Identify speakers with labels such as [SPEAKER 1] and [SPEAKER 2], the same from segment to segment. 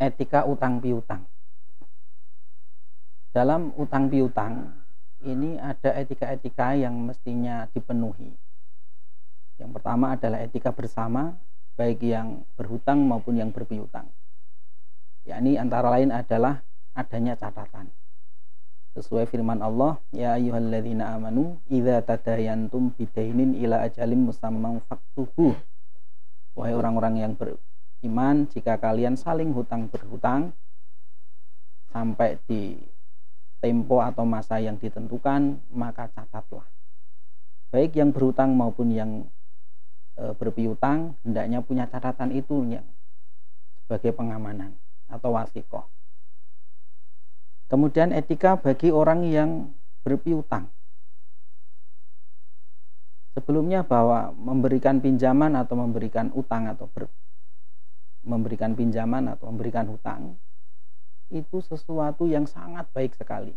[SPEAKER 1] Etika utang piutang. Dalam utang piutang ini ada etika-etika yang mestinya dipenuhi. Yang pertama adalah etika bersama, baik yang berhutang maupun yang berpiutang. Yakni antara lain adalah adanya catatan. Sesuai firman Allah, ya ayyuhalladzina amanu idza tadayantum bidainin ila ajalin musamman faktubuh. Wahai orang-orang yang beriman, jika kalian saling hutang berhutang sampai di tempo atau masa yang ditentukan, maka catatlah. Baik yang berhutang maupun yang berpiutang hendaknya punya catatan itu yang sebagai pengamanan atau wasikoh. Kemudian etika bagi orang yang berpiutang. Sebelumnya bahwa memberikan pinjaman atau memberikan utang atau memberikan pinjaman atau memberikan hutang itu sesuatu yang sangat baik sekali.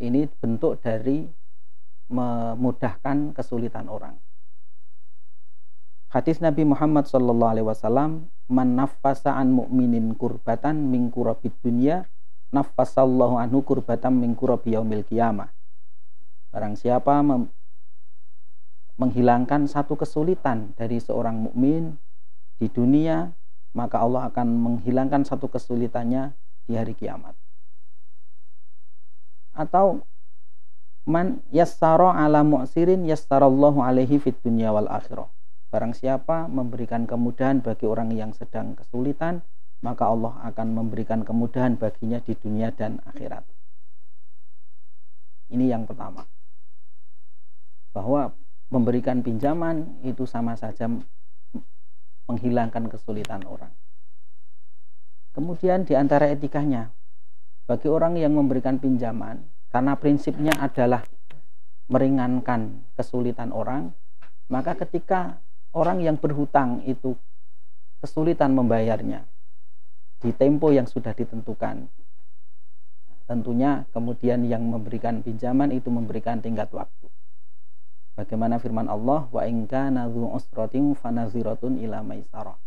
[SPEAKER 1] Ini bentuk dari memudahkan kesulitan orang. Hadis Nabi Muhammad SAW, man naffasa an mu'minin kurbatan min kurabid dunya naffasallahu anhu kurbatan min kurabi yaumil qiyamah. Barang siapa menghilangkan satu kesulitan dari seorang mukmin di dunia, maka Allah akan menghilangkan satu kesulitannya di hari kiamat. Atau man yassara ala mu'sirin yassarallahu alaihi fid dunya wal akhirah. Barang siapa memberikan kemudahan bagi orang yang sedang kesulitan, maka Allah akan memberikan kemudahan baginya di dunia dan akhirat. Ini yang pertama. Bahwa memberikan pinjaman itu sama saja menghilangkan kesulitan orang. Kemudian di antara etikanya, bagi orang yang memberikan pinjaman, karena prinsipnya adalah meringankan kesulitan orang, maka ketika orang yang berhutang itu kesulitan membayarnya di tempo yang sudah ditentukan, tentunya kemudian yang memberikan pinjaman itu memberikan tenggat waktu. Bagaimana firman Allah, wa in kana dzu usratin fanaziratun ila maisarah.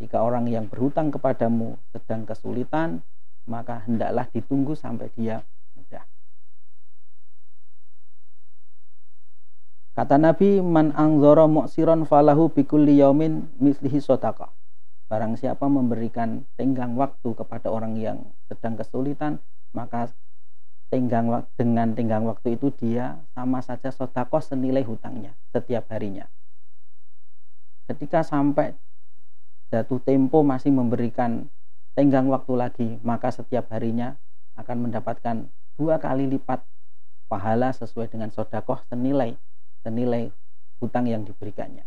[SPEAKER 1] Jika orang yang berhutang kepadamu sedang kesulitan, maka hendaklah ditunggu sampai dia mudah. Kata Nabi, man anzara mu'siran falahu bikulli yaumin mislihi shadaqah. Barang siapa memberikan tenggang waktu kepada orang yang sedang kesulitan, maka dengan tenggang waktu itu dia sama saja sedekah senilai hutangnya setiap harinya. Ketika sampai jatuh tempo masih memberikan tenggang waktu lagi, maka setiap harinya akan mendapatkan 2 kali lipat pahala sesuai dengan sedekah senilai hutang yang diberikannya.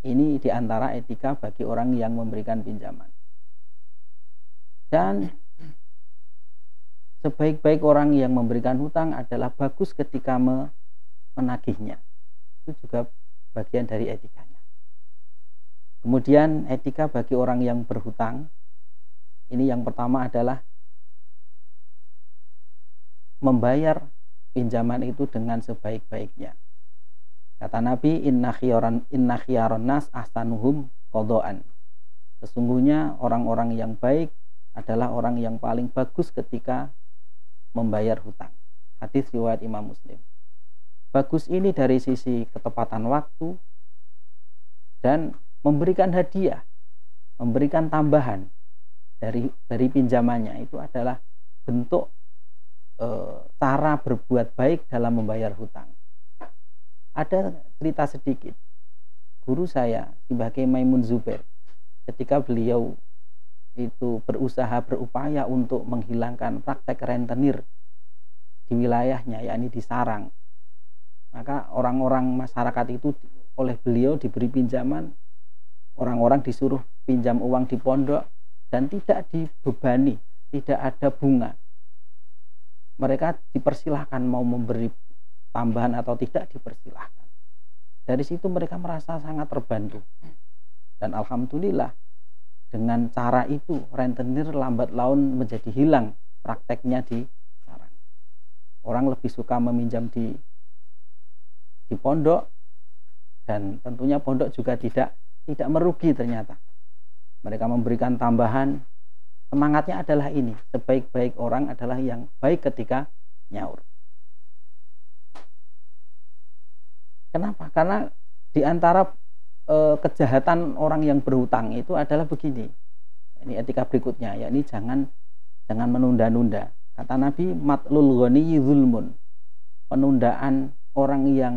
[SPEAKER 1] Ini diantara etika bagi orang yang memberikan pinjaman. Dan sebaik-baik orang yang memberikan hutang adalah bagus ketika menagihnya. Itu juga bagian dari etikanya. Kemudian etika bagi orang yang berhutang, ini yang pertama adalah membayar pinjaman itu dengan sebaik-baiknya. Kata Nabi, inna khiyaron nas ahsanuhum qadaan. Sesungguhnya orang-orang yang baik adalah orang yang paling bagus ketika membayar hutang. Hadis riwayat Imam Muslim. Bagus ini dari sisi ketepatan waktu dan memberikan hadiah, memberikan tambahan dari pinjamannya. Itu adalah bentuk cara berbuat baik dalam membayar hutang. Ada cerita sedikit. Guru saya, sebagai Maimun Zubair, ketika beliau itu berupaya untuk menghilangkan praktek rentenir di wilayahnya, yakni di Sarang, maka orang-orang masyarakat itu oleh beliau diberi pinjaman, orang-orang disuruh pinjam uang di pondok dan tidak dibebani, tidak ada bunga. Mereka dipersilahkan mau memberi tambahan atau tidak, dipersilahkan. Dari situ mereka merasa sangat terbantu, dan alhamdulillah dengan cara itu rentenir lambat laun menjadi hilang prakteknya di Sarang. Orang lebih suka meminjam di pondok, dan tentunya pondok juga tidak merugi ternyata. Mereka memberikan tambahan. Semangatnya adalah ini, sebaik-baik orang adalah yang baik ketika nyaur. Kenapa? Karena di antara kejahatan orang yang berhutang itu adalah begini. Ini etika berikutnya, yakni jangan menunda-nunda. Kata Nabi, matlul ghani zulmun. Penundaan orang yang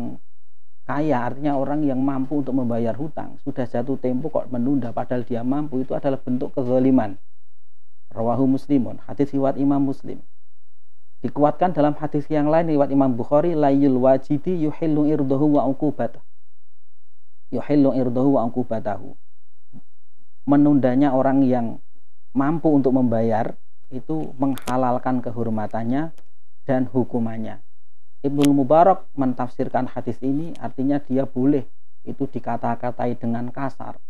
[SPEAKER 1] kaya, artinya orang yang mampu untuk membayar hutang, sudah jatuh tempo kok menunda padahal dia mampu, itu adalah bentuk kezaliman. Rawahu Muslimun, hadis riwayat Imam Muslim. Dikuatkan dalam hadis yang lain riwayat Imam Bukhari, layul wajidi yuhillu irdahu wa uqubatahu. Yuhillu irdahu wa uqubatahu. Menundanya orang yang mampu untuk membayar itu menghalalkan kehormatannya dan hukumannya. Ibnu Mubarak mentafsirkan hadis ini, artinya dia boleh itu dikata-katai dengan kasar,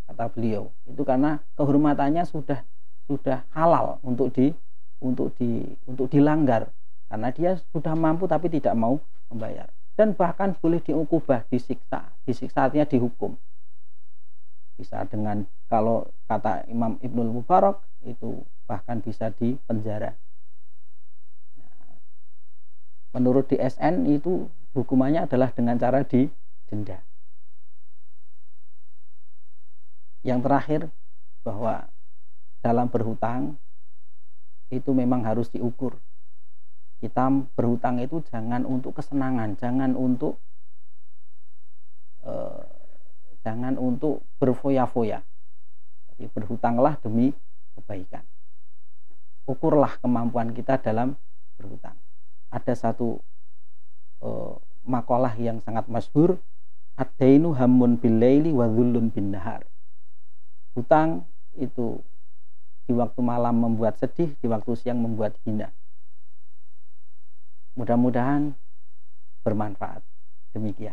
[SPEAKER 1] kata beliau. Itu karena kehormatannya sudah halal untuk dilanggar, karena dia sudah mampu tapi tidak mau membayar. Dan bahkan boleh diukubah, disiksa artinya dihukum. Bisa dengan, kalau kata Imam Ibnu Mubarak, itu bahkan bisa dipenjara. Menurut DSN itu hukumannya adalah dengan cara didenda. Yang terakhir, bahwa dalam berhutang itu memang harus diukur. Kita berhutang itu jangan untuk kesenangan, jangan untuk berfoya-foya. Jadi berhutanglah demi kebaikan. Ukurlah kemampuan kita dalam berhutang. Ada satu makalah yang sangat masyhur, ad-dainu hammun bil-laili wa dhullun bin-nahar. Hutang itu di waktu malam membuat sedih, di waktu siang membuat hina. Mudah-mudahan bermanfaat. Demikian.